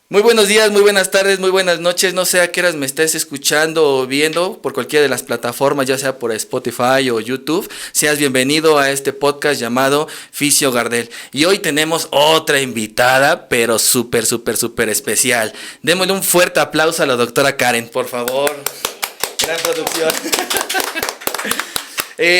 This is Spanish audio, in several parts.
Muy buenos días, muy buenas tardes, muy buenas noches. No sé a qué horas me estés escuchando o viendo por cualquiera de las plataformas, ya sea por Spotify o YouTube. Seas bienvenido a este podcast llamado Fisio Gardel. Y hoy tenemos otra invitada, pero súper especial. Démosle un fuerte aplauso a la doctora Karen, por favor. Gran producción.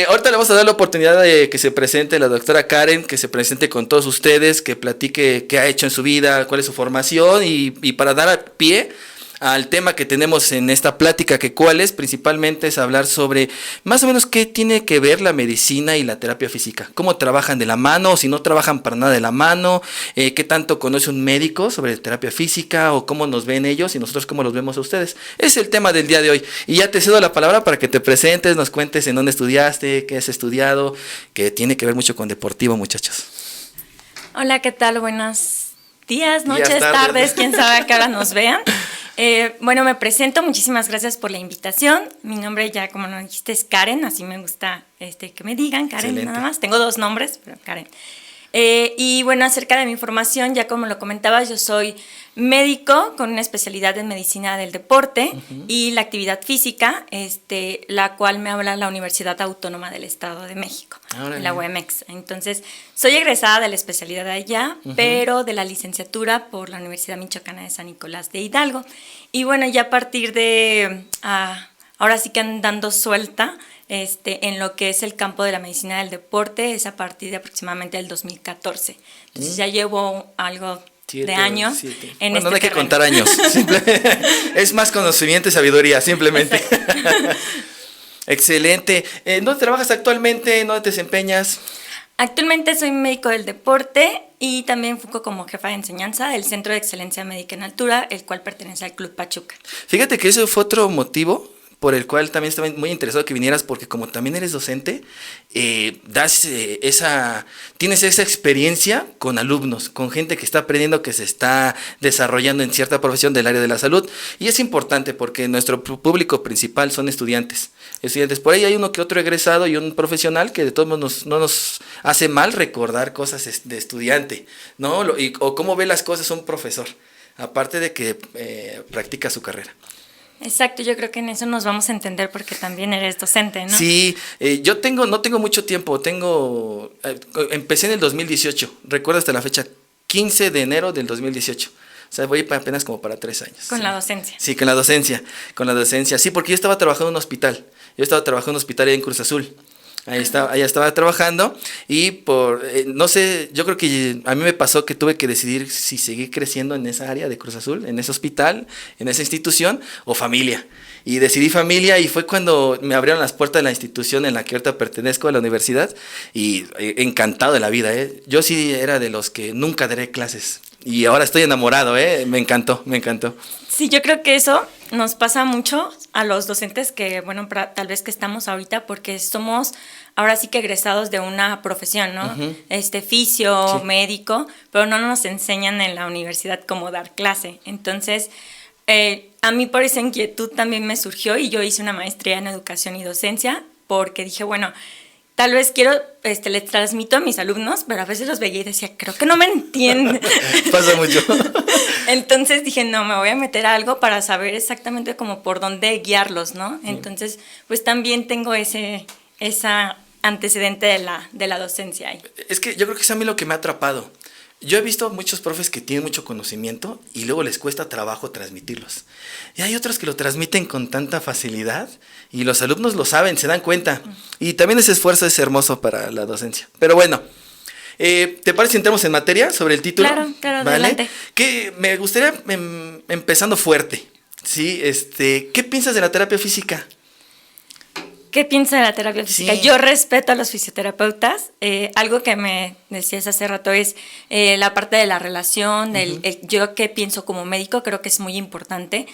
Ahorita le vamos a dar la oportunidad de que se presente la doctora Karen, que se presente con todos ustedes, que platique qué ha hecho en su vida, cuál es su formación y para dar a pie al tema que tenemos en esta plática, que cuál es, principalmente es hablar sobre más o menos qué tiene que ver la medicina y la terapia física, cómo trabajan de la mano, o si no trabajan para nada de la mano, qué tanto conoce un médico sobre terapia física o cómo nos ven ellos y nosotros cómo los vemos a ustedes. Es el tema del día de hoy y ya te cedo la palabra para que te presentes, nos cuentes en dónde estudiaste, qué has estudiado, que tiene que ver mucho con deportivo, muchachos. Hola, ¿qué tal? Buenos días, noches, tardes, quién sabe a qué hora nos vean. Bueno, me presento, muchísimas gracias por la invitación. Mi nombre ya, como nos dijiste, es Karen, así me gusta que me digan, Karen. Excelente. Nada más. Tengo dos nombres, pero Karen. Y bueno, acerca de mi formación, ya como lo comentabas, yo soy médico con una especialidad en medicina del deporte y la actividad física, la cual me habla la Universidad Autónoma del Estado de México, la UEMEX. Entonces, soy egresada de la especialidad de allá, pero de la licenciatura por la Universidad Michoacana de San Nicolás de Hidalgo. Y bueno, ya a partir de, ahora sí que andando suelta, en lo que es el campo de la medicina del deporte, es a partir de aproximadamente el 2014. Entonces ya llevo algo de años en bueno, este no hay que terreno. contar años. Es más conocimiento y sabiduría, simplemente. Excelente. ¿Dónde trabajas actualmente? ¿Dónde te desempeñas? Actualmente soy médico del deporte y también funjo como jefa de enseñanza del Centro de Excelencia Médica en Altura, el cual pertenece al Club Pachuca. Fíjate que eso fue otro motivo por el cual también estaba muy interesado que vinieras, porque como también eres docente, tienes esa experiencia con alumnos, con gente que está aprendiendo, que se está desarrollando en cierta profesión del área de la salud, y es importante porque nuestro público principal son estudiantes. Por ahí hay uno que otro egresado y un profesional que de todos modos no nos hace mal recordar cosas de estudiante, ¿no? O cómo ve las cosas un profesor, aparte de que practica su carrera. Exacto, yo creo que en eso nos vamos a entender porque también eres docente, ¿no? Sí, yo no tengo mucho tiempo, empecé en el 2018, recuerdo hasta la fecha, 15 de enero del 2018. O sea, voy apenas como para 3 años. Con la docencia. Sí, con la docencia. Sí, porque yo estaba trabajando en un hospital. Ahí en Cruz Azul. Ahí estaba trabajando y no sé, yo creo que a mí me pasó que tuve que decidir si seguir creciendo en esa área de Cruz Azul, en ese hospital, en esa institución o familia. Y decidí familia y fue cuando me abrieron las puertas de la institución en la que ahorita pertenezco, a la universidad, y encantado de la vida, ¿eh? Yo sí era de los que nunca daré clases y ahora estoy enamorado, ¿eh? Me encantó. Sí, yo creo que eso nos pasa mucho a los docentes que, bueno, tal vez que estamos ahorita, porque somos ahora sí que egresados de una profesión, ¿no? Fisio, sí, médico, pero no nos enseñan en la universidad cómo dar clase. Entonces, a mí por esa inquietud también me surgió y yo hice una maestría en educación y docencia porque dije, bueno, tal vez les transmito a mis alumnos, pero a veces los veía y decía, creo que no me entienden. Pasa mucho. Entonces dije, no, me voy a meter a algo para saber exactamente como por dónde guiarlos, ¿no? Entonces, pues también tengo esa antecedente de la docencia ahí. Es que yo creo que es a mí lo que me ha atrapado. Yo he visto muchos profes que tienen mucho conocimiento y luego les cuesta trabajo transmitirlos. Y hay otros que lo transmiten con tanta facilidad y los alumnos lo saben, se dan cuenta. Y también ese esfuerzo es hermoso para la docencia. Pero bueno, ¿te parece si entramos en materia sobre el título? Claro, ¿vale? Adelante. Que me gustaría empezando fuerte, ¿sí? ¿Qué piensas de la terapia física? ¿Qué piensa de la terapia física? Sí. Yo respeto a los fisioterapeutas. Algo que me decías hace rato es la parte de la relación, yo qué pienso como médico, creo que es muy importante.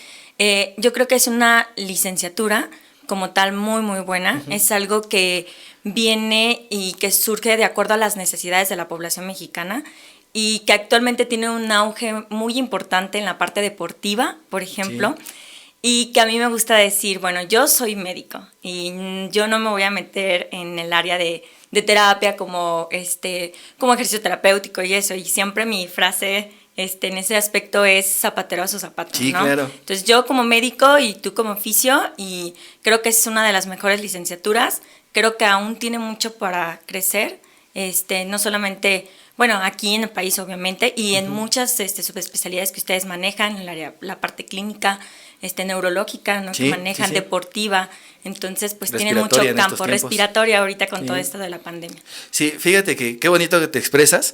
Yo creo que es una licenciatura como tal muy buena. Es algo que viene y que surge de acuerdo a las necesidades de la población mexicana y que actualmente tiene un auge muy importante en la parte deportiva, por ejemplo. Sí. Y que a mí me gusta decir, bueno, yo soy médico y yo no me voy a meter en el área de terapia como ejercicio terapéutico y eso. Y siempre mi frase en ese aspecto es zapatero a su zapato, sí, ¿no? Claro. Entonces yo como médico y tú como fisio, y creo que es una de las mejores licenciaturas, creo que aún tiene mucho para crecer, no solamente, bueno, aquí en el país obviamente, y en muchas subespecialidades que ustedes manejan, en la parte clínica, neurológica, ¿no? Sí, que manejan, sí. Deportiva, entonces pues tienen mucho campo respiratorio ahorita con todo esto de la pandemia. Sí, fíjate que qué bonito que te expresas.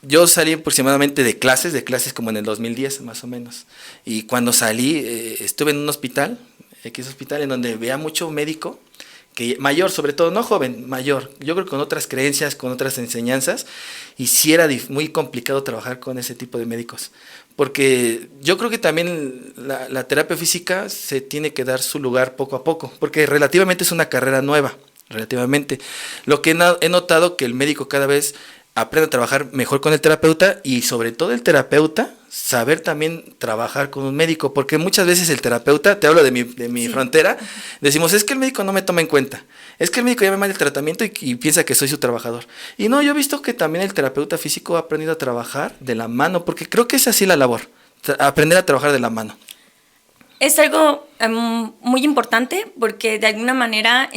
Yo salí aproximadamente de clases como en el 2010 más o menos, y cuando salí estuve en un hospital, X hospital, en donde veía mucho médico, que mayor sobre todo, no joven, mayor, yo creo que con otras creencias, con otras enseñanzas, y sí era muy complicado trabajar con ese tipo de médicos, porque yo creo que también la terapia física se tiene que dar su lugar poco a poco, porque relativamente es una carrera nueva, relativamente. Lo que he notado que el médico cada vez aprende a trabajar mejor con el terapeuta, y sobre todo el terapeuta saber también trabajar con un médico, porque muchas veces el terapeuta, te hablo de mi frontera, decimos, es que el médico no me toma en cuenta, es que el médico ya me manda el tratamiento y piensa que soy su trabajador. Y no, yo he visto que también el terapeuta físico ha aprendido a trabajar de la mano, porque creo que es así la labor, aprender a trabajar de la mano. Es algo muy importante, porque de alguna manera,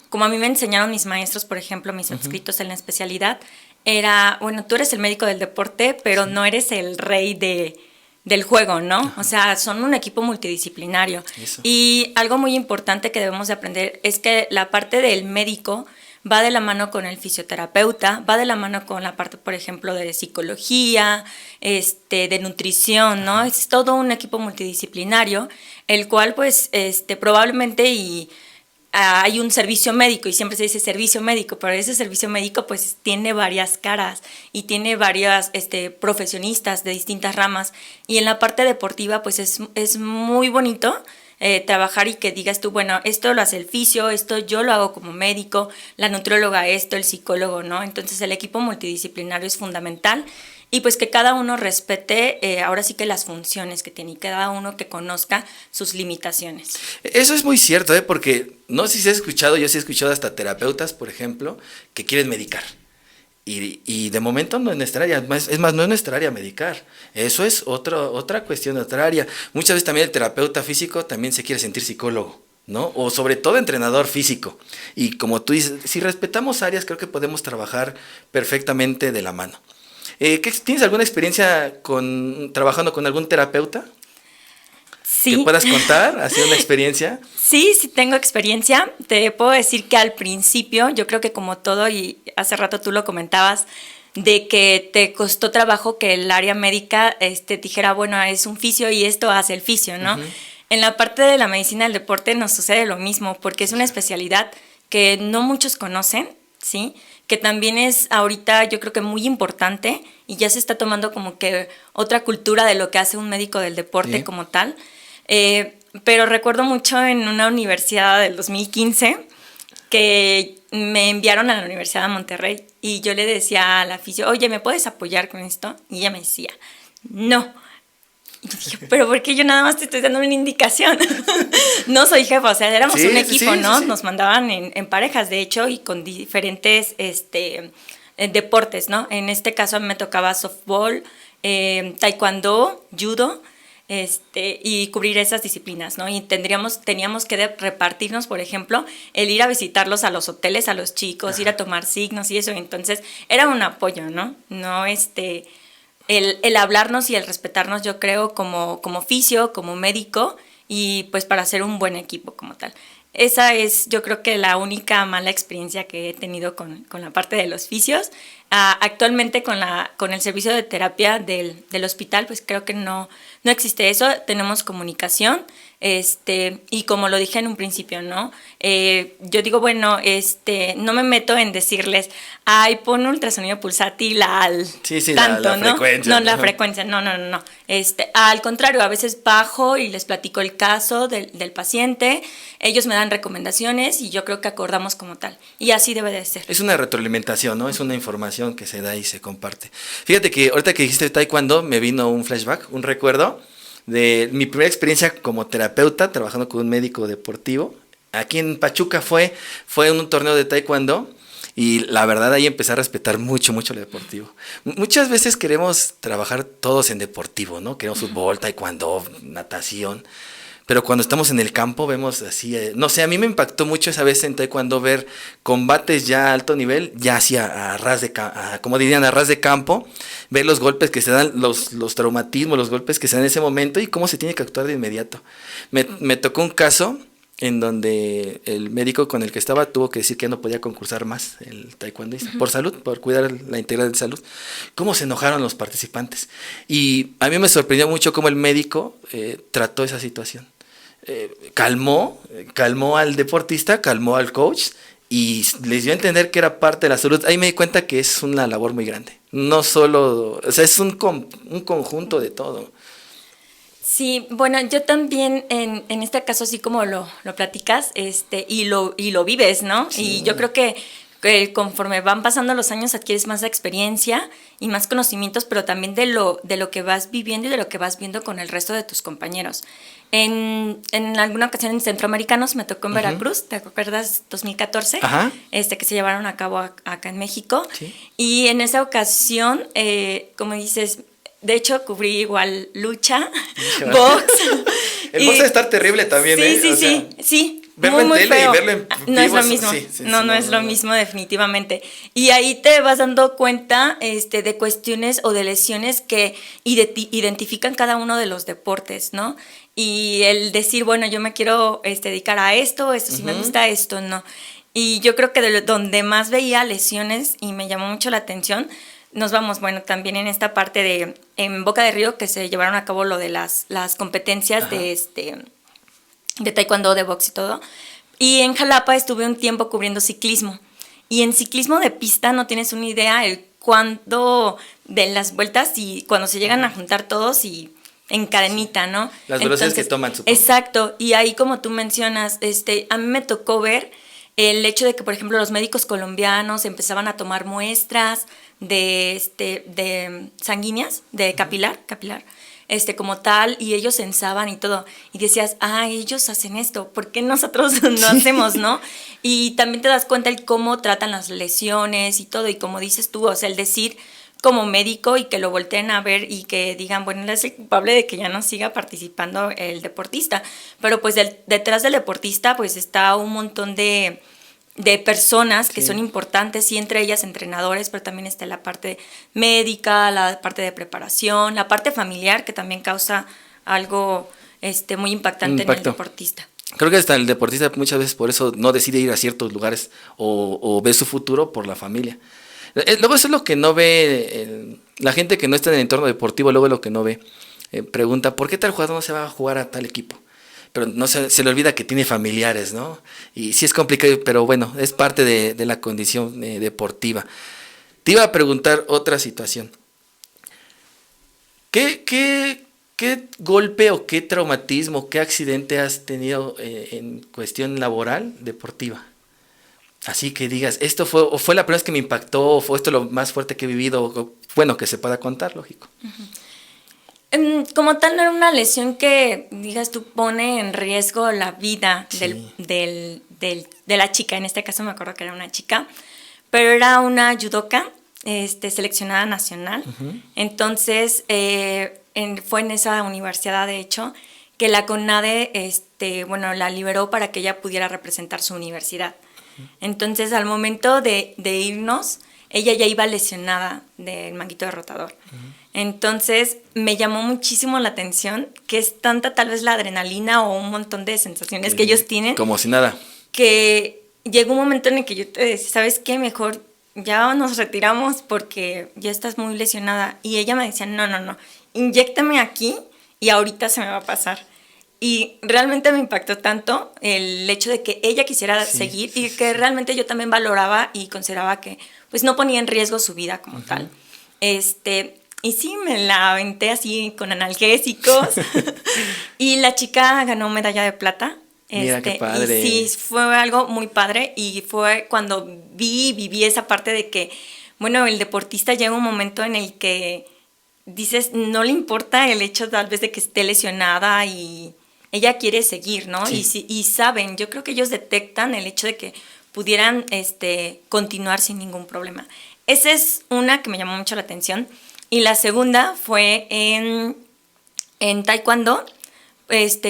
como a mí me enseñaron mis maestros, por ejemplo, mis adscritos en la especialidad, era, bueno, tú eres el médico del deporte, pero no eres el rey del juego, ¿no? Ajá. O sea, son un equipo multidisciplinario. Eso. Y algo muy importante que debemos de aprender es que la parte del médico va de la mano con el fisioterapeuta, va de la mano con la parte, por ejemplo, de psicología, de nutrición, ¿no? Ajá. Es todo un equipo multidisciplinario, el cual, pues, probablemente hay un servicio médico, y siempre se dice servicio médico, pero ese servicio médico pues tiene varias caras y tiene varias profesionistas de distintas ramas, y en la parte deportiva pues es muy bonito trabajar y que digas tú, bueno, esto lo hace el fisio, esto yo lo hago como médico, la nutrióloga esto, el psicólogo, ¿no? Entonces el equipo multidisciplinario es fundamental. Y pues que cada uno respete ahora sí que las funciones que tiene, y cada uno que conozca sus limitaciones. Eso es muy cierto, porque no sé si has escuchado, yo sí he escuchado hasta terapeutas, por ejemplo, que quieren medicar. Y de momento no es nuestra área, es más, no es nuestra área medicar. Eso es otra cuestión, otra área. Muchas veces también el terapeuta físico también se quiere sentir psicólogo, ¿no? O sobre todo entrenador físico. Y como tú dices, si respetamos áreas, creo que podemos trabajar perfectamente de la mano. ¿Tienes alguna experiencia trabajando con algún terapeuta? Sí. ¿Que puedas contar? ¿Ha sido una experiencia? Sí tengo experiencia. Te puedo decir que al principio, yo creo que como todo, y hace rato tú lo comentabas, de que te costó trabajo que el área médica dijera, bueno, es un fisio y esto hace el fisio, ¿no? Uh-huh. En la parte de la medicina del deporte nos sucede lo mismo, porque es una especialidad que no muchos conocen, ¿sí? Que también es ahorita yo creo que muy importante, y ya se está tomando como que otra cultura de lo que hace un médico del deporte, sí, como tal. Pero recuerdo mucho en una universidad del 2015 que me enviaron a la Universidad de Monterrey, y yo le decía a la fisio, oye, ¿me puedes apoyar con esto? Y ella me decía, no. Y yo dije, pero ¿por qué yo nada más te estoy dando una indicación? No soy jefa, o sea, éramos un equipo, sí, ¿no? Sí. Nos mandaban en parejas, de hecho, y con diferentes deportes, ¿no? En este caso me tocaba softball, taekwondo, judo, y cubrir esas disciplinas, ¿no? Y teníamos que repartirnos, por ejemplo, el ir a visitarlos a los hoteles, a los chicos, ajá, ir a tomar signos y eso. Entonces, era un apoyo, ¿no? No, el hablarnos y el respetarnos, yo creo, como fisio, como médico, y pues para hacer un buen equipo como tal. Esa es, yo creo que la única mala experiencia que he tenido con la parte de los fisios. Actualmente con el servicio de terapia del hospital, pues creo que no existe eso. Tenemos comunicación, y como lo dije en un principio, ¿no? Yo digo, bueno, no me meto en decirles, ay, pon ultrasonido pulsátil al tanto, la ¿no? Frecuencia, no, la frecuencia, no. Al contrario, a veces bajo y les platico el caso del paciente, ellos me dan recomendaciones y yo creo que acordamos como tal. Y así debe de ser. Es una retroalimentación, ¿no? Es una información que se da y se comparte. Fíjate que ahorita que dijiste taekwondo, me vino un flashback, un recuerdo de mi primera experiencia como terapeuta, trabajando con un médico deportivo. Aquí en Pachuca fue en un torneo de taekwondo, Y la verdad ahí empecé a respetar mucho, mucho lo deportivo. Muchas veces queremos trabajar todos en deportivo, ¿no? Queremos fútbol, taekwondo, natación. Pero cuando estamos en el campo vemos así, no sé, a mí me impactó mucho esa vez en taekwondo ver combates ya a alto nivel, ya así a ras de, como dirían, a ras de campo, ver los golpes que se dan, los traumatismos, los golpes que se dan en ese momento y cómo se tiene que actuar de inmediato. Me tocó un caso en donde el médico con el que estaba tuvo que decir que no podía concursar más, el taekwondista, por salud, por cuidar la integridad de salud. Cómo se enojaron los participantes. Y a mí me sorprendió mucho cómo el médico trató esa situación. Calmó al deportista, calmó al coach y les dio a entender que era parte de la salud. Ahí me di cuenta que es una labor muy grande. No solo, o sea, es un conjunto de todo. Sí, bueno, yo también en este caso, así como lo platicas, y lo vives, ¿no? Sí. Y yo creo que conforme van pasando los años adquieres más experiencia y más conocimientos, pero también de lo que vas viviendo y de lo que vas viendo con el resto de tus compañeros. En alguna ocasión en Centroamericanos me tocó en Veracruz, ¿te acuerdas? 2014, que se llevaron a cabo acá en México. Sí. Y en esa ocasión, como dices, de hecho cubrí igual lucha, box. El box debe estar terrible también, Sí. Verlo en tele y verlo en no es lo mismo. No es lo mismo definitivamente. Y ahí te vas dando cuenta de cuestiones o de lesiones que identifican cada uno de los deportes, ¿no? Y el decir, bueno, yo me quiero dedicar a esto sí me gusta, esto no. Y yo creo que donde más veía lesiones y me llamó mucho la atención, nos vamos, bueno, también en esta parte en Boca de Río, que se llevaron a cabo lo de las competencias de taekwondo, de box y todo. Y en Jalapa estuve un tiempo cubriendo ciclismo. Y en ciclismo de pista no tienes una idea el cuándo de las vueltas y cuando se llegan a juntar todos y en cadenita, ¿no? Las velocidades que toman, supongo. Exacto. Y ahí, como tú mencionas, a mí me tocó ver el hecho de que, por ejemplo, los médicos colombianos empezaban a tomar muestras de sanguíneas, de capilar, como tal, y ellos censaban y todo, y decías, ellos hacen esto, ¿por qué nosotros no hacemos, no? Y también te das cuenta el cómo tratan las lesiones y todo, y como dices tú, o sea, el decir como médico y que lo volteen a ver y que digan, bueno, él es el culpable de que ya no siga participando el deportista, pero pues detrás del deportista pues está un montón de personas que son importantes, y entre ellas entrenadores, pero también está la parte médica, la parte de preparación, la parte familiar, que también causa algo muy impactante en el deportista. Creo que hasta el deportista muchas veces por eso no decide ir a ciertos lugares o ve su futuro por la familia. Luego eso es lo que no ve la gente que no está en el entorno deportivo, luego es lo que no ve. Pregunta, ¿por qué tal jugador no se va a jugar a tal equipo? Pero no se le olvida que tiene familiares, ¿no? Y sí es complicado, pero bueno, es parte de la condición deportiva. Te iba a preguntar otra situación. ¿Qué golpe o qué traumatismo, qué accidente has tenido en cuestión laboral, deportiva? Así que digas, esto fue la primera vez que me impactó, o fue esto lo más fuerte que he vivido, bueno, que se pueda contar, lógico. Como tal, no era una lesión que, digas tú, pone en riesgo la vida de la chica. En este caso me acuerdo que era una chica, pero era una judoka, seleccionada nacional. Entonces, fue en esa universidad, de hecho, que la CONADE, la liberó para que ella pudiera representar su universidad. Entonces, al momento de irnos, ella ya iba lesionada del manguito de rotador. Entonces, me llamó muchísimo la atención que es tanta tal vez la adrenalina o un montón de sensaciones que ellos tienen. Como si nada. Que llegó un momento en el que yo te decía, ¿sabes qué? Mejor ya nos retiramos porque ya estás muy lesionada. Y ella me decía, no, inyéctame aquí y ahorita se me va a pasar. Y realmente me impactó tanto el hecho de que ella quisiera seguir y que realmente yo también valoraba y consideraba que pues no ponía en riesgo su vida como tal. Y sí, me la aventé así con analgésicos. Y la chica ganó medalla de plata. Mira qué padre. Y sí, fue algo muy padre. Y fue cuando viví esa parte de que, bueno, el deportista llega un momento en el que dices, no le importa el hecho tal vez de que esté lesionada y ella quiere seguir, ¿no? Sí. Y saben, yo creo que ellos detectan el hecho de que pudieran continuar sin ningún problema. Esa es una que me llamó mucho la atención. Y la segunda fue en taekwondo,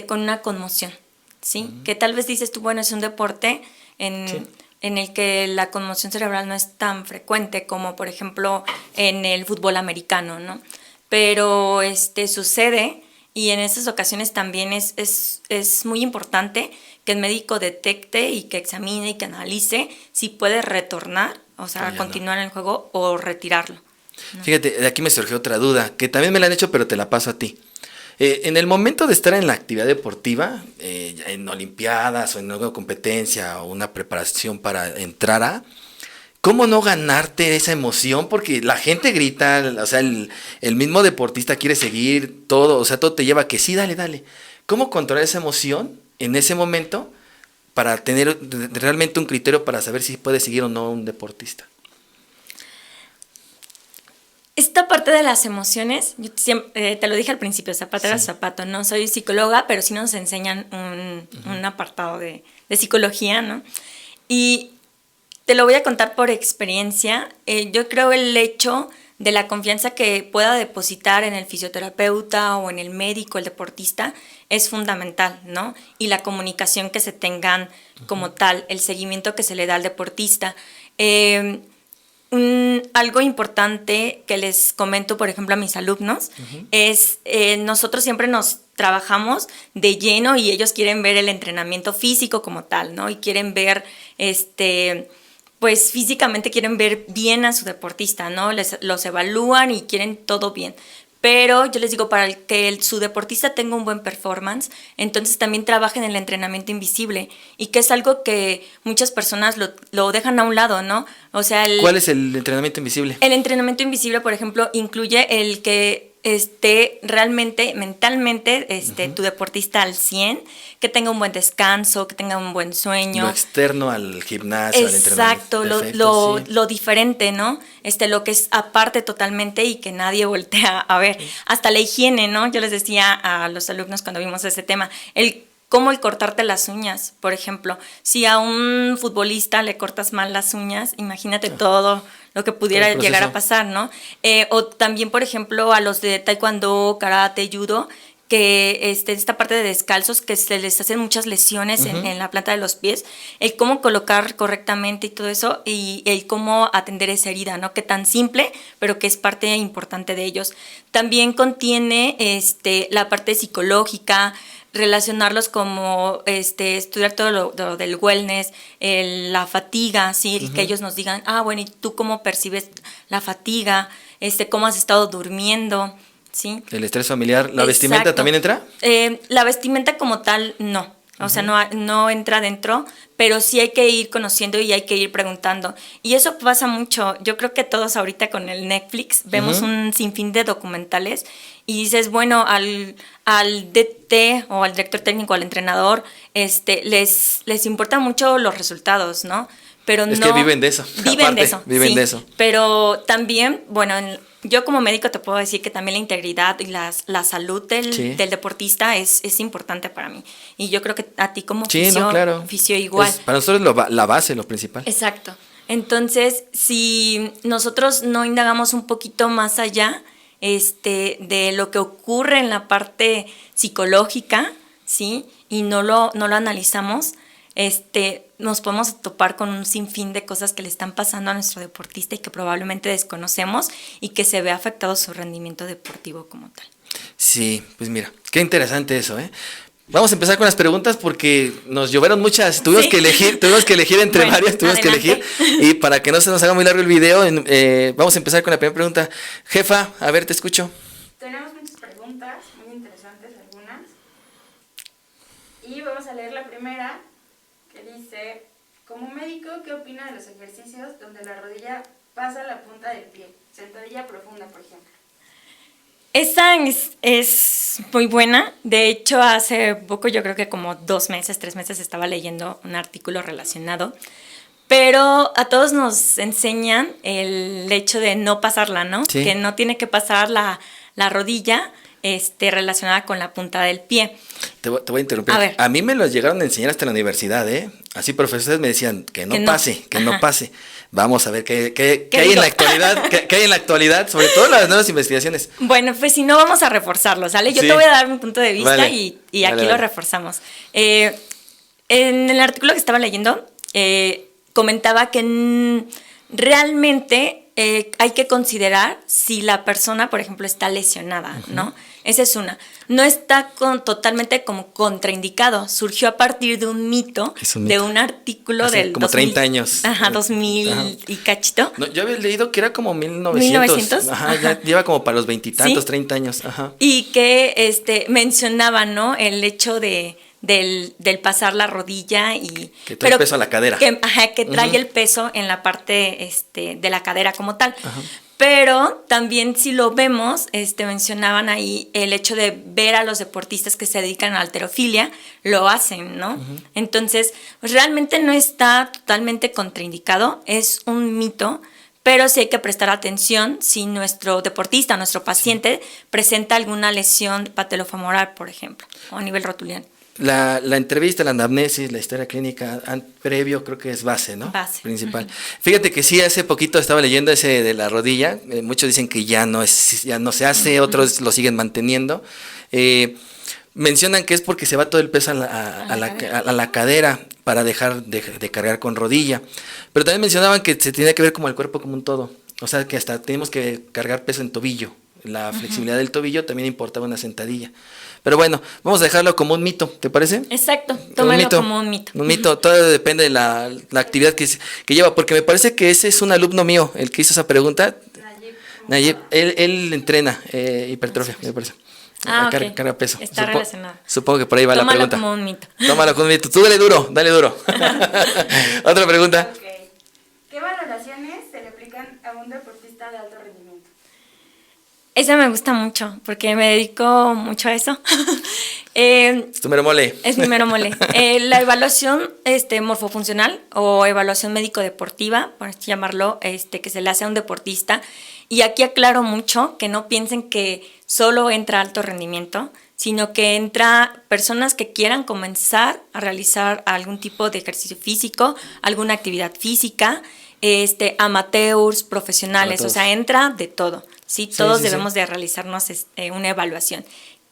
con una conmoción, ¿sí? Que tal vez dices tú, bueno, es un deporte en el que la conmoción cerebral no es tan frecuente como, por ejemplo, en el fútbol americano, ¿no? Pero sucede, y en esas ocasiones también es muy importante que el médico detecte y que examine y que analice si puede retornar, o sea, continuar en el juego o retirarlo, ¿no? Fíjate, de aquí me surgió otra duda, que también me la han hecho, pero te la paso a ti. En el momento de estar en la actividad deportiva, en olimpiadas o en alguna competencia o una preparación para entrar ¿cómo no ganarte esa emoción? Porque la gente grita, o sea, el mismo deportista quiere seguir todo, o sea, todo te lleva a que sí, dale, dale. ¿Cómo controlar esa emoción en ese momento para tener realmente un criterio para saber si puede seguir o no un deportista? Esta parte de las emociones, yo siempre, te lo dije al principio, zapato era zapato, no soy psicóloga, pero sí nos enseñan un apartado de psicología, ¿no? Y te lo voy a contar por experiencia. Yo creo el hecho de la confianza que pueda depositar en el fisioterapeuta o en el médico, el deportista, es fundamental, ¿no? Y la comunicación que se tengan como tal, el seguimiento que se le da al deportista. Algo importante que les comento, por ejemplo, a mis alumnos, es nosotros siempre nos trabajamos de lleno y ellos quieren ver el entrenamiento físico como tal, ¿no? Y quieren ver, pues físicamente quieren ver bien a su deportista, ¿no? Los evalúan y quieren todo bien. Pero yo les digo, para que su deportista tenga un buen performance, entonces también trabajen en el entrenamiento invisible, y que es algo que muchas personas lo dejan a un lado, ¿no? O sea, ¿cuál es el entrenamiento invisible? El entrenamiento invisible, por ejemplo, incluye el que esté realmente, mentalmente, tu deportista al 100, que tenga un buen descanso, que tenga un buen sueño. Lo externo al gimnasio, al entrenamiento. Exacto, lo diferente, ¿no? Lo que es aparte totalmente y que nadie voltea a ver. Hasta la higiene, ¿no? Yo les decía a los alumnos cuando vimos ese tema, cómo el cortarte las uñas, por ejemplo. Si a un futbolista le cortas mal las uñas, imagínate todo lo que pudiera llegar a pasar, ¿no? O también, por ejemplo, a los de taekwondo, karate, judo, que esta parte de descalzos, que se les hacen muchas lesiones en la planta de los pies, el cómo colocar correctamente y todo eso, y el cómo atender esa herida, ¿no? Que tan simple, pero que es parte importante de ellos. También contiene la parte psicológica, relacionarlos como estudiar todo lo del wellness, la fatiga, ¿sí? Que ellos nos digan, bueno, ¿y tú cómo percibes la fatiga? ¿Cómo has estado durmiendo? ¿Sí? El estrés familiar. ¿La vestimenta también entra? La vestimenta como tal, no. O sea, no entra dentro, pero sí hay que ir conociendo y hay que ir preguntando. Y eso pasa mucho. Yo creo que todos ahorita con el Netflix vemos un sinfín de documentales y dices, bueno, al DT o al director técnico, al entrenador, les importan mucho los resultados, ¿no? Pero es que viven de eso. Viven de eso. Pero también, bueno, yo como médico te puedo decir que también la integridad y la salud del deportista es importante para mí. Y yo creo que a ti como fisio igual. Para nosotros es la base, lo principal. Exacto. Entonces, si nosotros no indagamos un poquito más allá de lo que ocurre en la parte psicológica, ¿sí? Y no lo analizamos, nos podemos topar con un sinfín de cosas que le están pasando a nuestro deportista y que probablemente desconocemos, y que se ve afectado su rendimiento deportivo como tal. Sí, pues mira, qué interesante eso, ¿eh? Vamos a empezar con las preguntas porque nos llovieron muchas, tuvimos que elegir entre varias, tuvimos que elegir, y para que no se nos haga muy largo el video, vamos a empezar con la primera pregunta. Jefa, a ver, te escucho. Tenemos muchas preguntas, muy interesantes algunas, y vamos a leer la primera, que dice: como médico, ¿qué opina de los ejercicios donde la rodilla pasa la punta del pie? Sentadilla profunda, por ejemplo. Esa es muy buena. De hecho, hace poco, yo creo que como 2 meses, 3 meses, estaba leyendo un artículo relacionado. Pero a todos nos enseñan el hecho de no pasarla, ¿no? Sí. Que no tiene que pasar la rodilla relacionada con la punta del pie. Te voy a interrumpir. A mí me los llegaron a enseñar hasta en la universidad, ¿eh? Así profesores me decían que no pase. Vamos a ver qué hay en la actualidad, qué hay en la actualidad, sobre todo las nuevas investigaciones. Bueno, pues si no, vamos a reforzarlo, ¿sale? Yo te voy a dar mi punto de vista, vale, y aquí lo reforzamos. En el artículo que estaba leyendo, comentaba que realmente hay que considerar si la persona, por ejemplo, está lesionada, ¿no? Esa es una. No está totalmente como contraindicado. Surgió a partir de un mito, de un artículo del como 2000, 30 años. Ajá, 2000 y cachito. No, yo había leído que era como 1900. Ajá. Ya lleva como para los 20 y tantos, ¿sí? 30 años. Ajá. Y que mencionaba, ¿no? El hecho del pasar la rodilla y... Que trae el peso a la cadera. Que trae el peso en la parte de la cadera como tal. Ajá. Pero también si lo vemos, mencionaban ahí el hecho de ver a los deportistas que se dedican a la halterofilia, lo hacen, ¿no? Entonces, pues realmente no está totalmente contraindicado, es un mito, pero sí hay que prestar atención si nuestro deportista, nuestro paciente, presenta alguna lesión patelofemoral, por ejemplo, o a nivel rotuliano. La entrevista, la anamnesis, la historia clínica previo creo que es base, ¿no? Base. Principal. Fíjate que sí, hace poquito estaba leyendo ese de la rodilla, muchos dicen que ya no se hace, otros lo siguen manteniendo. Mencionan que es porque se va todo el peso a la cadera para dejar de cargar con rodilla. Pero también mencionaban que se tiene que ver como el cuerpo como un todo. O sea, que hasta tenemos que cargar peso en tobillo. La flexibilidad del tobillo también importaba una sentadilla. Pero bueno, vamos a dejarlo como un mito, ¿te parece? Exacto, tómalo como un mito. Un mito, todo depende de la actividad que lleva, porque me parece que ese es un alumno mío, el que hizo esa pregunta. Nayib, él entrena hipertrofia, me parece. Carga peso. Está relacionado. Supongo que por ahí va la pregunta. Tómalo como un mito. Tómalo como un mito. Tú dale duro. Otra pregunta. Okay. ¿Qué valoraciones se le aplican a un deportista de alto rendimiento? Esa me gusta mucho, porque me dedico mucho a eso. Es tu mero mole. Es mi mero mole. La evaluación morfofuncional o evaluación médico-deportiva, por así llamarlo, que se le hace a un deportista. Y aquí aclaro mucho que no piensen que solo entra alto rendimiento, sino que entra personas que quieran comenzar a realizar algún tipo de ejercicio físico, alguna actividad física, amateurs, profesionales, o sea, entra de todo. Sí, todos debemos de realizarnos una evaluación.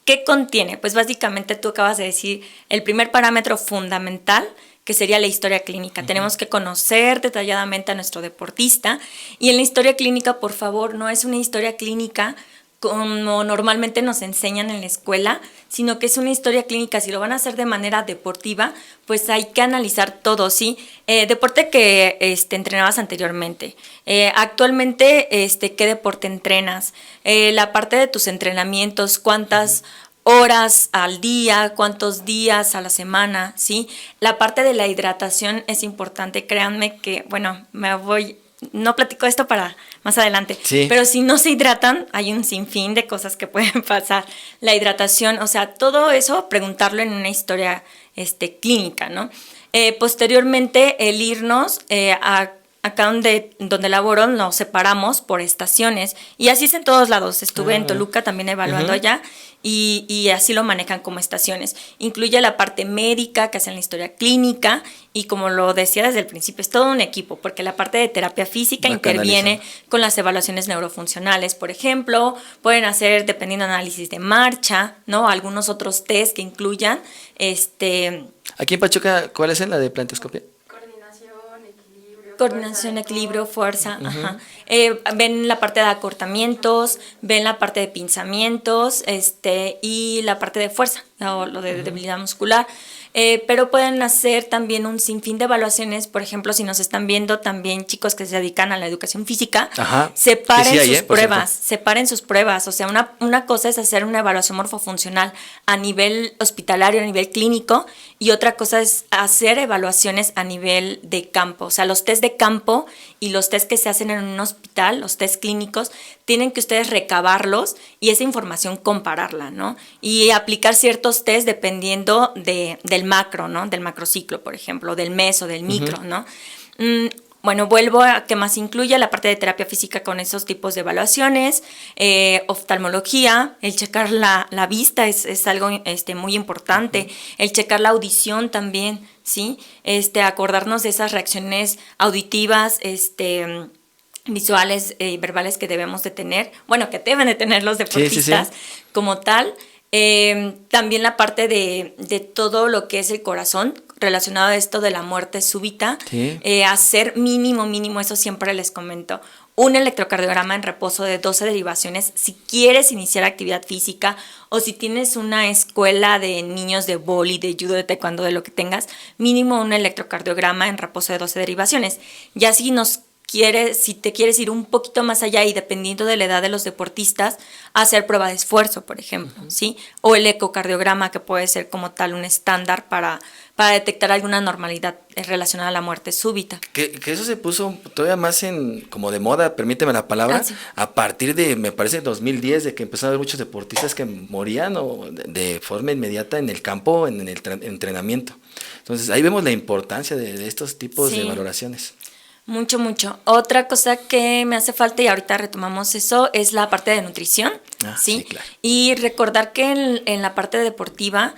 ¿Qué contiene? Pues básicamente tú acabas de decir el primer parámetro fundamental, que sería la historia clínica. Tenemos que conocer detalladamente a nuestro deportista, y en la historia clínica, por favor, no es una historia clínica como normalmente nos enseñan en la escuela, sino que es una historia clínica. Si lo van a hacer de manera deportiva, pues hay que analizar todo, ¿sí? Deporte que entrenabas anteriormente. Actualmente, ¿qué deporte entrenas? La parte de tus entrenamientos, ¿cuántas horas al día, cuántos días a la semana, ¿sí? La parte de la hidratación es importante. Créanme que, bueno, no platico esto para más adelante, pero si no se hidratan, hay un sinfín de cosas que pueden pasar. La hidratación, o sea, todo eso, preguntarlo en una historia clínica, ¿no? Posteriormente, el irnos acá donde laboro, nos separamos por estaciones, y así es en todos lados. Estuve en Toluca también evaluando allá, y así lo manejan como estaciones. Incluye la parte médica, que hacen la historia clínica, y como lo decía desde el principio, es todo un equipo, porque la parte de terapia física interviene con las evaluaciones neurofuncionales, por ejemplo. Pueden hacer, dependiendo, análisis de marcha, ¿no? Algunos otros test que incluyan. Aquí en Pachuca, ¿cuál es la de planteoscopia? Coordinación, equilibrio, fuerza. Ajá. Ven la parte de acortamientos, ven la parte de pinzamientos, y la parte de fuerza, o lo de debilidad muscular. Pero pueden hacer también un sinfín de evaluaciones. Por ejemplo, si nos están viendo también chicos que se dedican a la educación física, separen sus pruebas. O sea, una cosa es hacer una evaluación morfofuncional a nivel hospitalario, a nivel clínico, y otra cosa es hacer evaluaciones a nivel de campo. O sea, los test de campo y los test que se hacen en un hospital, los test clínicos, tienen que ustedes recabarlos y esa información compararla, ¿no? Y aplicar ciertos test dependiendo del macro, ¿no? Del macrociclo, por ejemplo, del meso, del micro, ¿no? bueno, vuelvo a que más incluye la parte de terapia física con esos tipos de evaluaciones, oftalmología, el checar la vista es algo muy importante, el checar la audición también, ¿sí? Acordarnos de esas reacciones auditivas, visuales y verbales que debemos de tener, bueno, que deben de tener los deportistas como tal. También la parte de todo lo que es el corazón, relacionado a esto de la muerte súbita, hacer mínimo, eso siempre les comento, un electrocardiograma en reposo de 12 derivaciones si quieres iniciar actividad física o si tienes una escuela de niños de vóley, de judo, de taekwondo, de lo que tengas, mínimo un electrocardiograma en reposo de 12 derivaciones. Ya si te quieres ir un poquito más allá y dependiendo de la edad de los deportistas, hacer prueba de esfuerzo, por ejemplo, ¿sí? O el ecocardiograma, que puede ser como tal un estándar para detectar alguna normalidad relacionada a la muerte súbita. Que eso se puso todavía más como de moda, permíteme la palabra, a partir de, me parece, 2010, de que empezaron a haber muchos deportistas que morían de forma inmediata en el campo, en el entrenamiento. Entonces, ahí vemos la importancia de estos tipos de valoraciones. Mucho. Otra cosa que me hace falta, y ahorita retomamos eso, es la parte de nutrición, ¿sí? Claro. Y recordar que en la parte deportiva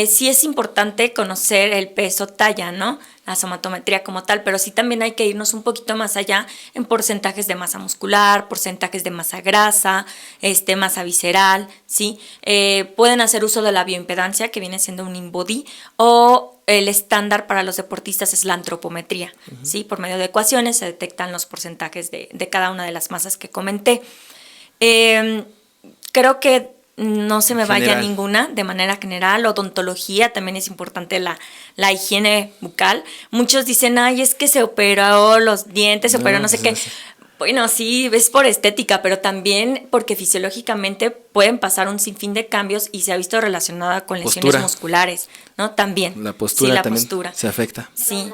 sí es importante conocer el peso talla, ¿no? La somatometría como tal, pero sí también hay que irnos un poquito más allá en porcentajes de masa muscular, porcentajes de masa grasa, masa visceral, ¿sí? Pueden hacer uso de la bioimpedancia, que viene siendo un InBody, o el estándar para los deportistas es la antropometría, ¿sí? Por medio de ecuaciones se detectan los porcentajes de cada una de las masas que comenté. Creo que no se me vaya ninguna de manera general. Odontología, también es importante la higiene bucal. Muchos dicen, ay, es que se operó los dientes, se operó no sé qué. Bueno, sí, es por estética, pero también porque fisiológicamente pueden pasar un sinfín de cambios y se ha visto relacionada con lesiones musculares, ¿no? También. La postura también se afecta. Sí.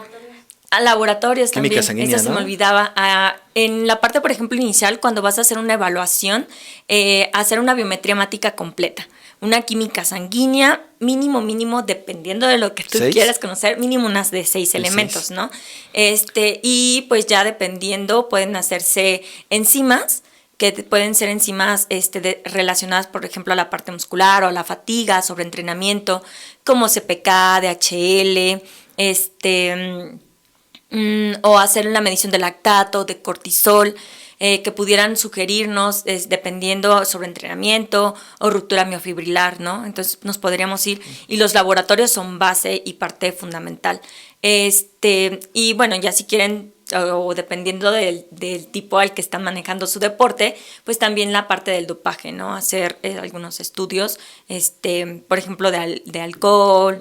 A laboratorios química también, sanguínea, eso se me olvidaba. En la parte, por ejemplo, inicial, cuando vas a hacer una evaluación, hacer una biometría hemática completa. Una química sanguínea, mínimo, dependiendo de lo que tú quieras conocer, mínimo unas de 6 elementos, ¿no? Y pues ya dependiendo, pueden hacerse enzimas, que pueden ser enzimas relacionadas, por ejemplo, a la parte muscular o a la fatiga, sobreentrenamiento, como CPK, DHL, o hacer una medición de lactato, de cortisol, que pudieran sugerirnos, dependiendo sobre entrenamiento o ruptura miofibrilar, ¿no? Entonces nos podríamos ir, y los laboratorios son base y parte fundamental. Y bueno, ya si quieren, o dependiendo del tipo al que están manejando su deporte, pues también la parte del dopaje, ¿no? Hacer algunos estudios, por ejemplo, de alcohol,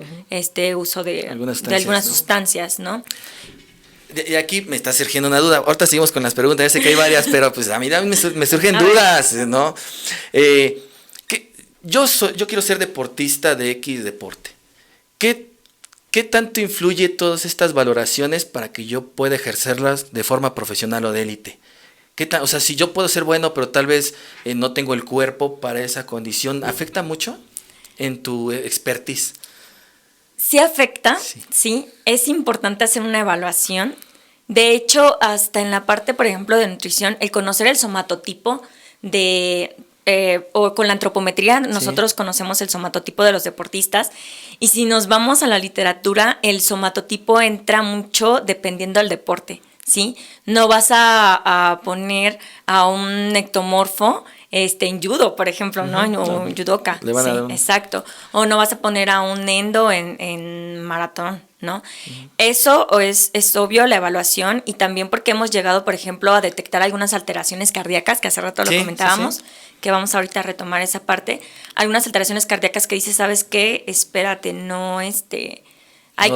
uso de algunas sustancias, ¿no? Y aquí me está surgiendo una duda. Ahorita seguimos con las preguntas. Ya sé que hay varias, pero pues a mí me surgen dudas, ¿no? Yo quiero ser deportista de X deporte. ¿Qué tanto influye todas estas valoraciones para que yo pueda ejercerlas de forma profesional o de élite? O sea, si yo puedo ser bueno, pero tal vez no tengo el cuerpo para esa condición, ¿afecta mucho en tu expertise? Sí afecta, sí. Es importante hacer una evaluación. De hecho, hasta en la parte, por ejemplo, de nutrición, el conocer el somatotipo o con la antropometría, nosotros conocemos el somatotipo de los deportistas, y si nos vamos a la literatura, el somatotipo entra mucho dependiendo del deporte, ¿sí? No vas a poner a un ectomorfo en judo, por ejemplo, ¿no? O judoka, exacto. O no vas a poner a un endo en maratón, ¿no? Eso es obvio, la evaluación, y también porque hemos llegado, por ejemplo, a detectar algunas alteraciones cardíacas, que hace rato lo comentábamos, que vamos ahorita a retomar esa parte. Algunas alteraciones cardíacas que dices, ¿sabes qué? Espérate, no, hay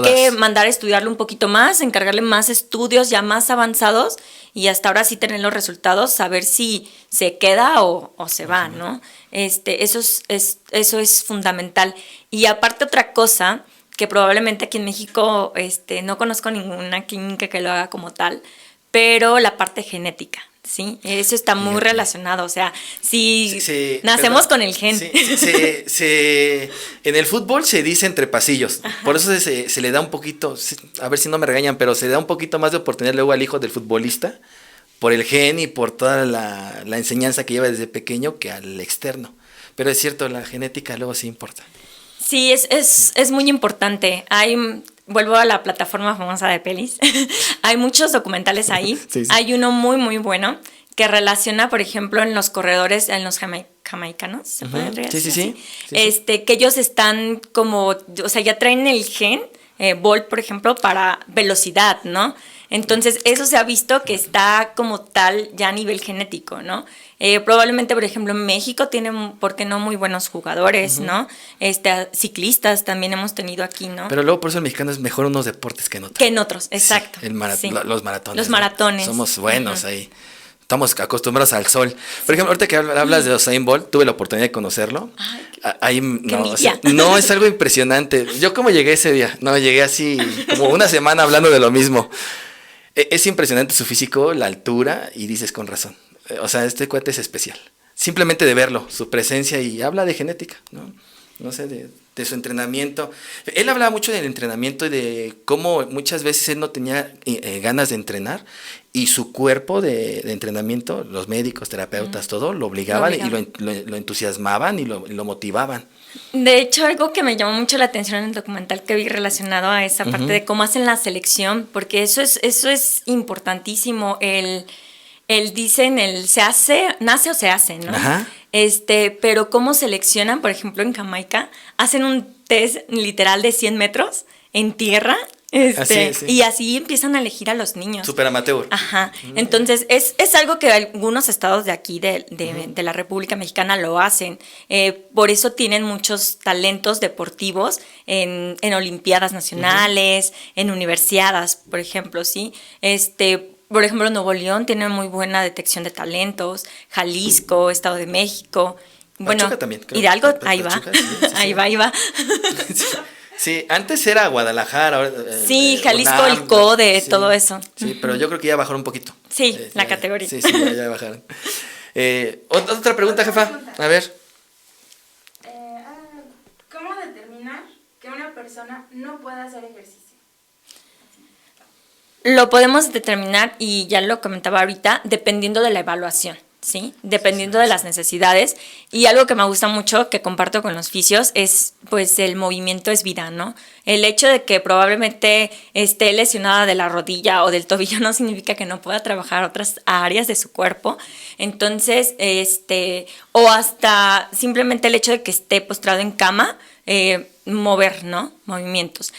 que mandar a estudiarlo un poquito más, encargarle más estudios ya más avanzados, y hasta ahora sí tener los resultados, saber si se queda o se va, ¿no? Eso es fundamental. Y aparte, otra cosa que probablemente aquí en México no conozco ninguna clínica que lo haga como tal, pero la parte genética, Sí, eso está muy relacionado, o sea, si nacemos con el gen. En el fútbol se dice entre pasillos, por eso se le da un poquito, a ver si no me regañan, pero se le da un poquito más de oportunidad luego al hijo del futbolista, por el gen y por toda la enseñanza que lleva desde pequeño que al externo. Pero es cierto, la genética luego sí importa. Sí, es muy importante. Vuelvo a la plataforma famosa de pelis. Hay muchos documentales ahí. Sí. Hay uno muy, muy bueno que relaciona, por ejemplo, en los corredores, en los jamaicanos, ¿se puede decir? Sí. Que ellos están como, o sea, ya traen el gen, Bolt, por ejemplo, para velocidad, ¿no? Entonces, eso se ha visto que está como tal ya a nivel genético, ¿no? Probablemente, por ejemplo, México tiene, ¿por qué no?, muy buenos jugadores, ¿no? Ciclistas también hemos tenido aquí, ¿no? Pero luego por eso el mexicano es mejor en unos deportes que en otros. Que en otros, exacto. Sí, los maratones. Los maratones. ¿No? Somos buenos ahí. Estamos acostumbrados al sol. Por ejemplo, ahorita que hablas de Usain Bolt, tuve la oportunidad de conocerlo. Ay, no, es algo impresionante. Yo cómo llegué ese día, llegué así como una semana hablando de lo mismo. Es impresionante su físico, la altura, y dices con razón. O sea, este cuate es especial. Simplemente de verlo, su presencia, y habla de genética, ¿no? No sé, de su entrenamiento. Él hablaba mucho del entrenamiento y de cómo muchas veces él no tenía ganas de entrenar y su cuerpo de entrenamiento, los médicos, terapeutas, todo, lo obligaban y lo entusiasmaban y lo motivaban. De hecho, algo que me llamó mucho la atención en el documental que vi relacionado a esa parte de cómo hacen la selección, porque eso es importantísimo, dicen se hace, nace o se hace, ¿no? Ajá. Pero cómo seleccionan, por ejemplo, en Jamaica, hacen un test literal de 100 metros en tierra, y así empiezan a elegir a los niños. Súper amateur. Ajá. Entonces, es algo que algunos estados de aquí, de la República Mexicana, lo hacen. Por eso tienen muchos talentos deportivos en olimpiadas nacionales, en universidades, por ejemplo, ¿sí? Por ejemplo, Nuevo León tiene muy buena detección de talentos, Jalisco, Estado de México. Bueno, también, Hidalgo, ahí va. Ahí va. Sí, antes era Guadalajara. Ahora, sí, Jalisco, el CODE, todo eso. Sí, pero yo creo que ya bajaron un poquito. Sí, la categoría. Sí, ya bajaron. Otra pregunta, jefa. A ver. ¿Cómo determinar que una persona no pueda hacer ejercicio? Lo podemos determinar, y ya lo comentaba ahorita, dependiendo de la evaluación, ¿sí? Dependiendo de las necesidades. Y algo que me gusta mucho, que comparto con los fisios, es, pues, el movimiento es vida, ¿no? El hecho de que probablemente esté lesionada de la rodilla o del tobillo no significa que no pueda trabajar otras áreas de su cuerpo. Entonces, o hasta simplemente el hecho de que esté postrado en cama, mover, ¿no? Movimientos.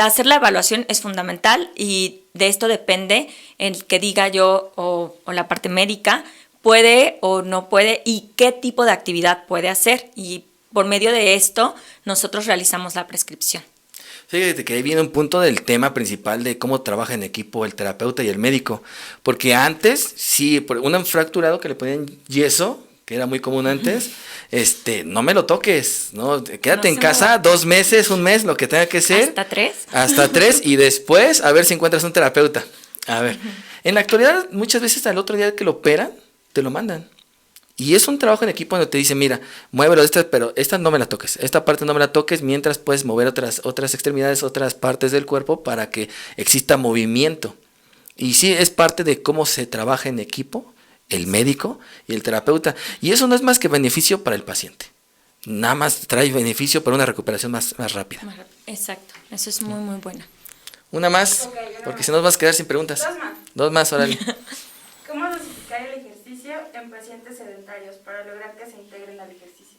Hacer la evaluación es fundamental, y de esto depende el que diga yo o la parte médica puede o no puede y qué tipo de actividad puede hacer, y por medio de esto nosotros realizamos la prescripción. Fíjate que ahí viene un punto del tema principal de cómo trabaja en equipo el terapeuta y el médico, porque antes, sí, por un fracturado que le ponían yeso, que era muy común antes, no me lo toques, ¿no? Quédate en casa 2 meses, 1 mes, lo que tenga que ser. Hasta 3, y después a ver si encuentras un terapeuta. A ver, en la actualidad muchas veces al otro día que lo operan, te lo mandan. Y es un trabajo en equipo donde te dicen, mira, muévelo, pero esta no me la toques, esta parte no me la toques, mientras puedes mover otras extremidades, otras partes del cuerpo para que exista movimiento. Y sí, es parte de cómo se trabaja en equipo el médico y el terapeuta, y eso no es más que beneficio para el paciente, nada más trae beneficio para una recuperación más rápida. Exacto, eso es muy muy bueno. Una más, porque si no nos vas a quedar sin preguntas. 2 más, órale. ¿Cómo dosificar el ejercicio en pacientes sedentarios para lograr que se integren al ejercicio?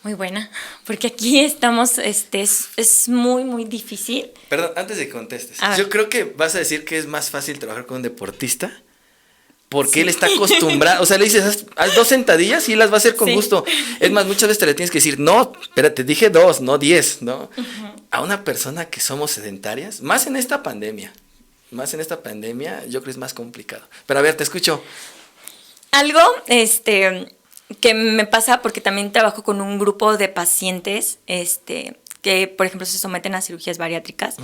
Muy buena, porque aquí estamos, es muy muy difícil. Perdón, antes de que contestes, yo creo que vas a decir que es más fácil trabajar con un deportista, porque él está acostumbrado, o sea, le dices, haz 2 sentadillas y él las va a hacer con gusto. Es más, muchas veces te le tienes que decir, no, espérate, dije 2, no 10, ¿no? A una persona que somos sedentarias, más en esta pandemia, yo creo que es más complicado. Pero a ver, te escucho. Algo, que me pasa, porque también trabajo con un grupo de pacientes, que, por ejemplo, se someten a cirugías bariátricas.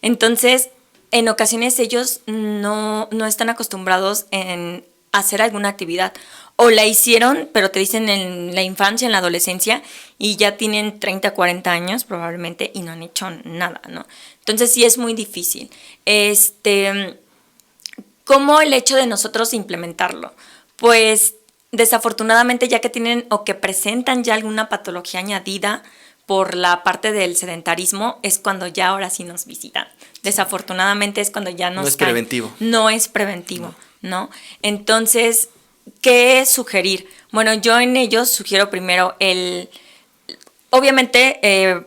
Entonces, en ocasiones ellos no están acostumbrados en hacer alguna actividad. O la hicieron, pero te dicen en la infancia, en la adolescencia, y ya tienen 30, 40 años probablemente y no han hecho nada, ¿no? Entonces sí es muy difícil. ¿Cómo el hecho de nosotros implementarlo? Pues desafortunadamente ya que tienen o que presentan ya alguna patología añadida por la parte del sedentarismo, es cuando ya ahora sí nos visitan. Desafortunadamente es cuando ya nos No es preventivo. No es preventivo, ¿no? Entonces, ¿qué sugerir? Bueno, yo en ellos sugiero primero obviamente,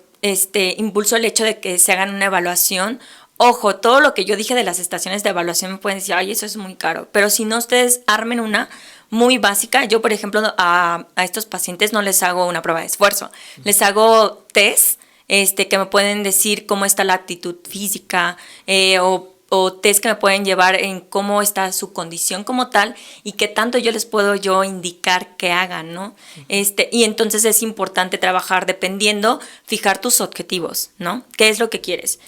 impulso el hecho de que se hagan una evaluación. Ojo, todo lo que yo dije de las estaciones de evaluación me pueden decir, ay, eso es muy caro. Pero si no, ustedes armen una muy básica. Yo, por ejemplo, a estos pacientes no les hago una prueba de esfuerzo. Les hago test que me pueden decir cómo está la actitud física o test que me pueden llevar en cómo está su condición como tal y qué tanto yo les puedo indicar que hagan, ¿no? Y entonces es importante trabajar dependiendo, fijar tus objetivos, ¿no? ¿Qué es lo que quieres?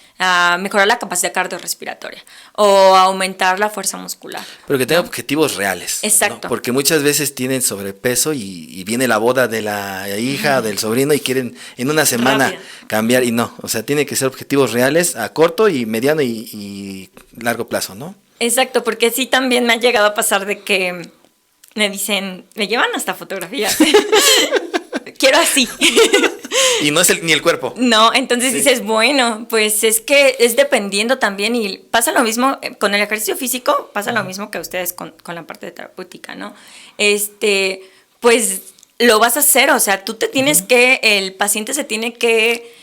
Mejorar la capacidad cardiorrespiratoria o aumentar la fuerza muscular. Pero que tenga objetivos reales. Exacto. ¿no? Porque muchas veces tienen sobrepeso y viene la boda de la hija, del sobrino y quieren en una semana Rápido. cambiar y no. O sea, tiene que ser objetivos reales a corto y mediano y largo plazo, ¿no? Exacto, porque sí también me ha llegado a pasar de que me dicen, me llevan hasta fotografías. Quiero así. Y no es ni el cuerpo. No, entonces Sí. dices, bueno, pues es que es dependiendo también y pasa lo mismo con el ejercicio físico, pasa lo mismo que ustedes con la parte de terapéutica, ¿no? Pues lo vas a hacer, o sea, tú te tienes el paciente se tiene que,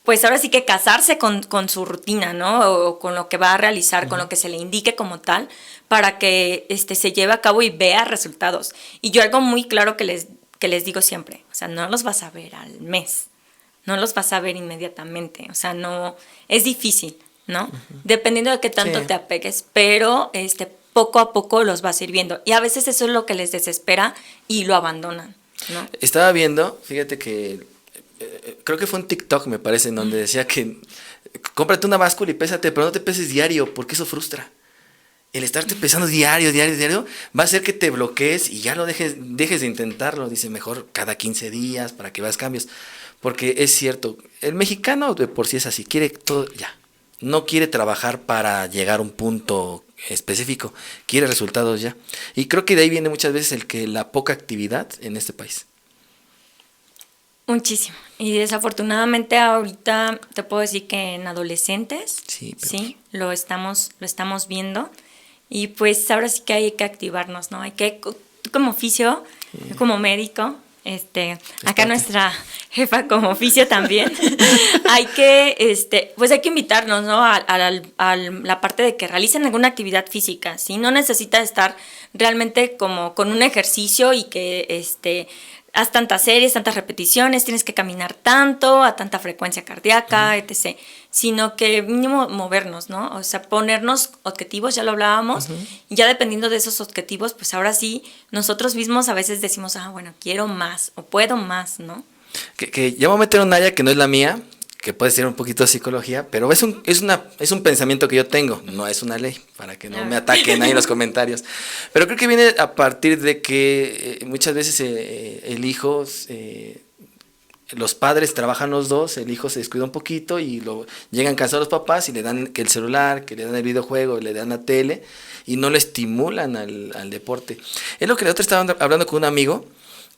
pues ahora sí que casarse con su rutina, ¿no? O con lo que va a realizar, con lo que se le indique como tal, para que se lleve a cabo y vea resultados. Y yo algo muy claro que les digo siempre, o sea, no los vas a ver al mes, no los vas a ver inmediatamente, o sea, no, es difícil, ¿no? Dependiendo de qué tanto Sí. te apegues, pero poco a poco los vas a ir viendo. Y a veces eso es lo que les desespera y lo abandonan, ¿no? Estaba viendo, fíjate que creo que fue un TikTok, me parece, en donde decía que cómprate una báscula y pésate, pero no te peses diario, porque eso frustra. El estarte pesando diario va a hacer que te bloquees y ya lo dejes de intentarlo. Dice, mejor cada 15 días para que veas cambios. Porque es cierto, el mexicano de por sí es así, quiere todo ya. No quiere trabajar para llegar a un punto específico, quiere resultados ya. Y creo que de ahí viene muchas veces la poca actividad en este país. Muchísimo. Y desafortunadamente ahorita te puedo decir que en adolescentes, Sí, lo estamos viendo. Y pues ahora sí que hay que activarnos, ¿no? Hay que, tú como oficio, yo como médico, acá nuestra jefa como oficio también, hay que invitarnos, ¿no? A la parte de que realicen alguna actividad física, ¿sí? No necesita estar realmente como con un ejercicio y que, haz tantas series, tantas repeticiones, tienes que caminar tanto, a tanta frecuencia cardíaca, etc. Sino que mínimo movernos, ¿no? O sea, ponernos objetivos, ya lo hablábamos, y ya dependiendo de esos objetivos, pues ahora sí, nosotros mismos a veces decimos, bueno, quiero más, o puedo más, ¿no? Que ya voy a meter un área que no es la mía, que puede ser un poquito de psicología, pero es un pensamiento que yo tengo, no es una ley, para que no me ataquen ahí en los comentarios. Pero creo que viene a partir de que muchas veces el hijo, los padres trabajan los dos, el hijo se descuida un poquito y llegan cansados los papás y le dan que el celular, que le dan el videojuego, le dan la tele y no le estimulan al deporte. Es lo que la otra estaba hablando con un amigo,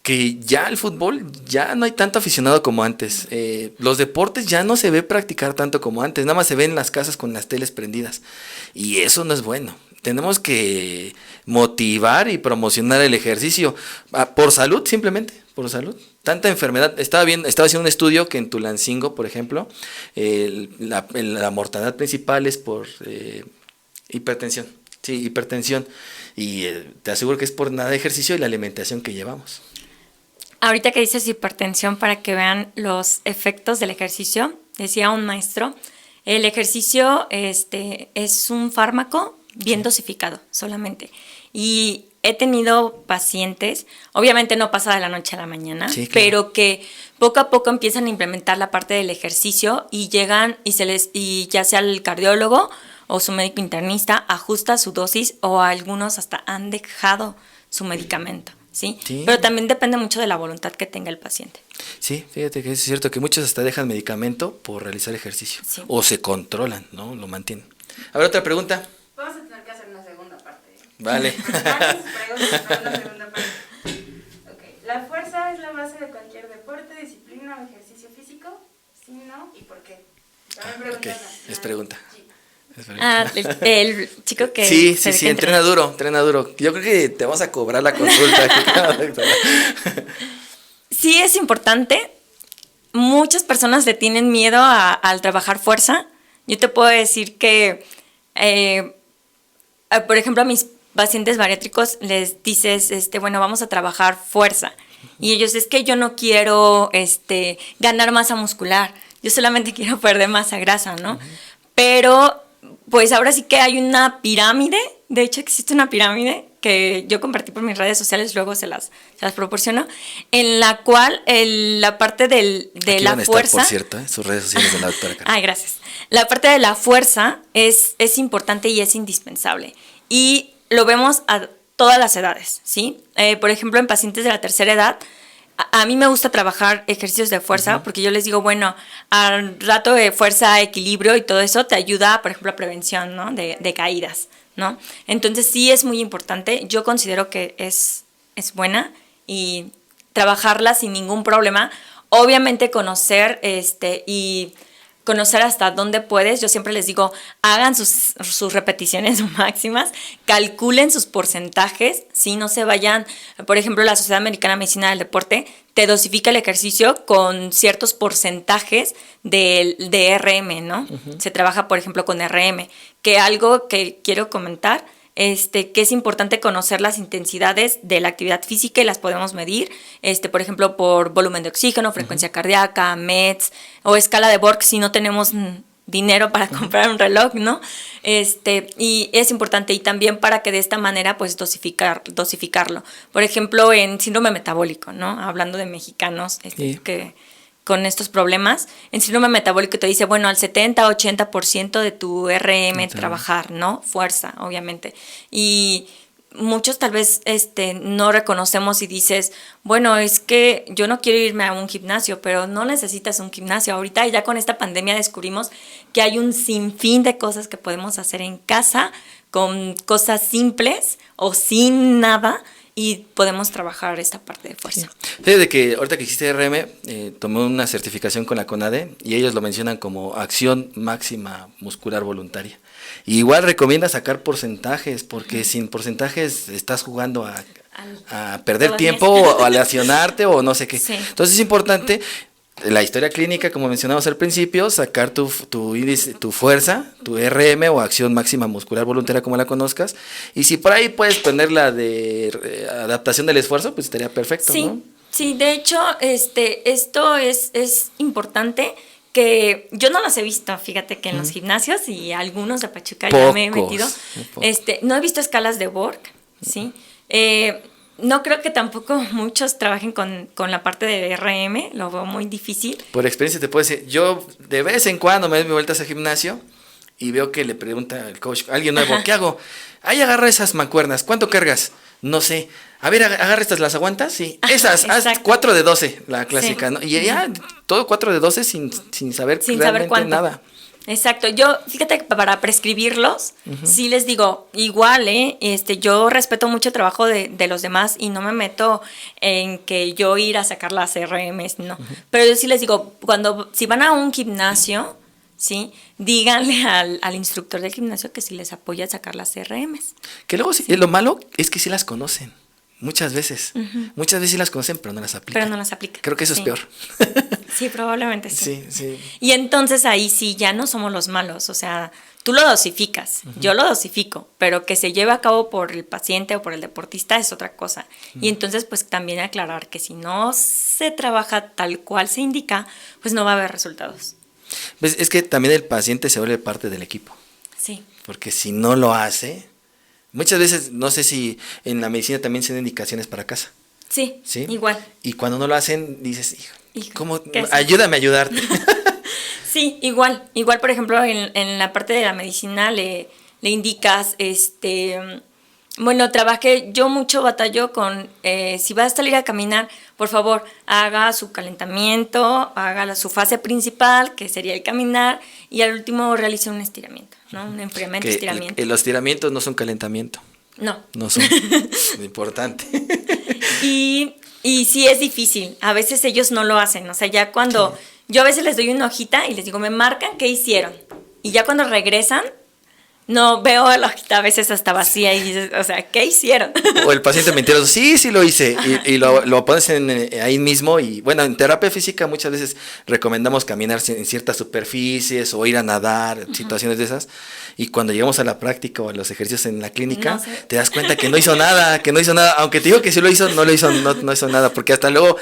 que ya el fútbol ya no hay tanto aficionado como antes. Los deportes ya no se ve practicar tanto como antes. Nada más se ven en las casas con las teles prendidas. Y eso no es bueno. Tenemos que motivar y promocionar el ejercicio. Por salud, simplemente. Por salud. Tanta enfermedad. Estaba haciendo un estudio que en Tulancingo, por ejemplo, la mortalidad principal es por hipertensión. Sí, hipertensión. Y te aseguro que es por nada de ejercicio y la alimentación que llevamos. Ahorita que dices hipertensión, para que vean los efectos del ejercicio, decía un maestro, el ejercicio es un fármaco bien dosificado solamente. Y he tenido pacientes, obviamente no pasa de la noche a la mañana, sí, claro, pero que poco a poco empiezan a implementar la parte del ejercicio y llegan y ya sea el cardiólogo o su médico internista ajusta su dosis, o algunos hasta han dejado su medicamento, ¿sí? Sí. Pero también depende mucho de la voluntad que tenga el paciente. Sí, fíjate que es cierto que muchos hasta dejan medicamento por realizar ejercicio, sí, o se controlan, ¿no? Lo mantienen. A ver, otra pregunta. Vamos a tener que hacer una segunda parte. Vale. Preguntas para una segunda parte. Okay. ¿La fuerza es la base de cualquier deporte, disciplina o ejercicio físico? Sí, no, ¿y por qué? También Okay. Es pregunta. Sí. El chico que... Sí, entrena duro. Yo creo que te vamos a cobrar la consulta. Sí, es importante. Muchas personas le tienen miedo al trabajar fuerza. Yo te puedo decir que, por ejemplo, a mis pacientes bariátricos les dices, bueno, vamos a trabajar fuerza. Y ellos, es que yo no quiero ganar masa muscular, yo solamente quiero perder masa grasa, ¿no? Pero, pues ahora sí que hay una pirámide, de hecho existe una pirámide que yo compartí por mis redes sociales, luego se las proporciono, en la cual la parte de la fuerza... Por cierto, sus redes sociales de la doctora Karen. Ay, gracias. La parte de la fuerza es importante y es indispensable. Y lo vemos a todas las edades, ¿sí? Por ejemplo, en pacientes de la tercera edad, a mí me gusta trabajar ejercicios de fuerza, porque yo les digo, bueno, al rato de fuerza, equilibrio y todo eso te ayuda, por ejemplo, a prevención, ¿no? de caídas, ¿no? Entonces sí es muy importante. Yo considero que es buena y trabajarla sin ningún problema. Obviamente conocer y conocer hasta dónde puedes. Yo siempre les digo, hagan sus repeticiones máximas, calculen sus porcentajes, ¿sí? No se vayan, por ejemplo, la Sociedad Americana de Medicina del Deporte te dosifica el ejercicio con ciertos porcentajes de RM, ¿no? Uh-huh. Se trabaja, por ejemplo, con RM, que algo que quiero comentar, que es importante conocer las intensidades de la actividad física y las podemos medir, por ejemplo, por volumen de oxígeno, frecuencia cardíaca, METs o escala de Borg si no tenemos dinero para comprar un reloj, ¿no? Y es importante, y también para que de esta manera pues dosificarlo. Por ejemplo, en síndrome metabólico, ¿no? Hablando de mexicanos sí, que con estos problemas, en síndrome metabólico te dice, bueno, al 70-80% de tu RM trabajar, ¿no? Fuerza, obviamente. Y muchos tal vez no reconocemos y dices, bueno, es que yo no quiero irme a un gimnasio, pero no necesitas un gimnasio. Ahorita ya con esta pandemia descubrimos que hay un sinfín de cosas que podemos hacer en casa, con cosas simples o sin nada, y podemos trabajar esta parte de fuerza. Sí. Fíjate que ahorita que existe RM, tomé una certificación con la CONADE y ellos lo mencionan como acción máxima muscular voluntaria. Y igual recomienda sacar porcentajes, porque sin porcentajes estás jugando a perder tiempo o a lesionarte o no sé qué. Sí. Entonces es importante la historia clínica, como mencionamos al principio, sacar tu índice, tu fuerza, tu RM o acción máxima muscular voluntaria, como la conozcas, y si por ahí puedes poner la de adaptación del esfuerzo, pues estaría perfecto, sí, ¿no? Sí, de hecho, esto es importante, que yo no los he visto, fíjate que en los gimnasios y algunos de Pachuca ya me he metido, no he visto escalas de Borg, ¿sí? No creo que tampoco muchos trabajen con la parte de RM, lo veo muy difícil. Por experiencia te puedo decir, yo de vez en cuando me doy mi vueltas al gimnasio y veo que le pregunta el coach, alguien nuevo, ¿qué hago? Ahí agarra esas mancuernas, ¿cuánto cargas? No sé. A ver, agarra estas, ¿las aguantas? Sí. Esas, haz 4 de 12, la clásica, sí. ¿No? Y ya, todo 4 de 12 sin saber realmente nada. Exacto, yo, fíjate que para prescribirlos, sí les digo, igual, yo respeto mucho el trabajo de los demás y no me meto en que yo ir a sacar las RMs, no. Pero yo sí les digo, si van a un gimnasio, ¿sí? Díganle al instructor del gimnasio que sí les apoya a sacar las RMs. Que luego, sí. Lo malo es que sí las conocen. Muchas veces. Muchas veces sí las conocen, pero no las aplican. Creo que eso es peor. Sí, probablemente sí. Sí. Y entonces ahí sí ya no somos los malos. O sea, tú lo dosificas, yo lo dosifico, pero que se lleve a cabo por el paciente o por el deportista es otra cosa. Y entonces, pues también aclarar que si no se trabaja tal cual se indica, pues no va a haber resultados. Pues es que también el paciente se vuelve parte del equipo. Sí. Porque si no lo hace, Muchas veces, no sé si en la medicina también se dan indicaciones para casa. Sí, ¿Sí? igual. Y cuando no lo hacen, dices, hijo, ¿cómo? ¿Qué Ayúdame a ayudarte. Sí, igual. Igual, por ejemplo, en la parte de la medicina le indicas, bueno, yo mucho batallo con, si va a salir a caminar, por favor, haga su calentamiento, haga su fase principal, que sería el caminar, y al último realice un estiramiento, ¿no? Un enfriamiento, estiramiento. Los estiramientos no son calentamiento. No. No son. Importante. Y sí es difícil, a veces ellos no lo hacen, o sea, ya cuando... Sí. Yo a veces les doy una hojita y les digo, me marcan qué hicieron. Y ya cuando regresan, no veo la hojita a veces hasta vacía y dices, o sea, ¿qué hicieron? O el paciente mentiroso, sí lo hice. Y lo pones ahí mismo. Y bueno, en terapia física muchas veces recomendamos caminar en ciertas superficies o ir a nadar, situaciones de esas. Y cuando llegamos a la práctica o a los ejercicios en la clínica, te das cuenta que no hizo nada, Aunque te digo que sí lo hizo, no hizo nada, porque hasta luego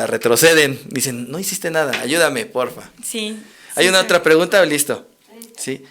retroceden. Dicen, no hiciste nada, ayúdame, porfa. Sí. ¿Hay una otra pregunta? ¿Listo? Sí.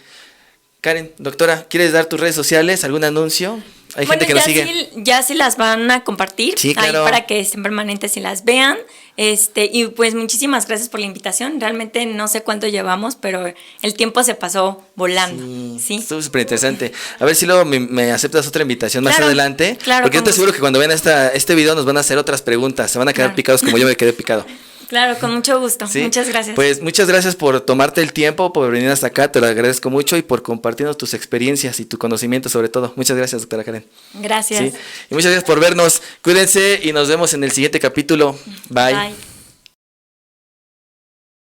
Karen, doctora, ¿quieres dar tus redes sociales? ¿Algún anuncio? Hay gente que nos sigue. Ya sí las van a compartir, sí, claro, ahí para que estén permanentes y las vean. Y pues muchísimas gracias por la invitación. Realmente no sé cuánto llevamos, pero el tiempo se pasó volando. Sí. Estuvo súper interesante. A ver si luego me aceptas otra invitación más adelante. Claro. Porque yo te aseguro que cuando vean este video nos van a hacer otras preguntas. Se van a quedar picados como yo me quedé picado. Claro, con mucho gusto. ¿Sí? Muchas gracias. Pues muchas gracias por tomarte el tiempo, por venir hasta acá, te lo agradezco mucho y por compartirnos tus experiencias y tu conocimiento sobre todo. Muchas gracias, doctora Karen. Gracias. ¿Sí? Y muchas gracias por vernos. Cuídense y nos vemos en el siguiente capítulo. Bye. Bye.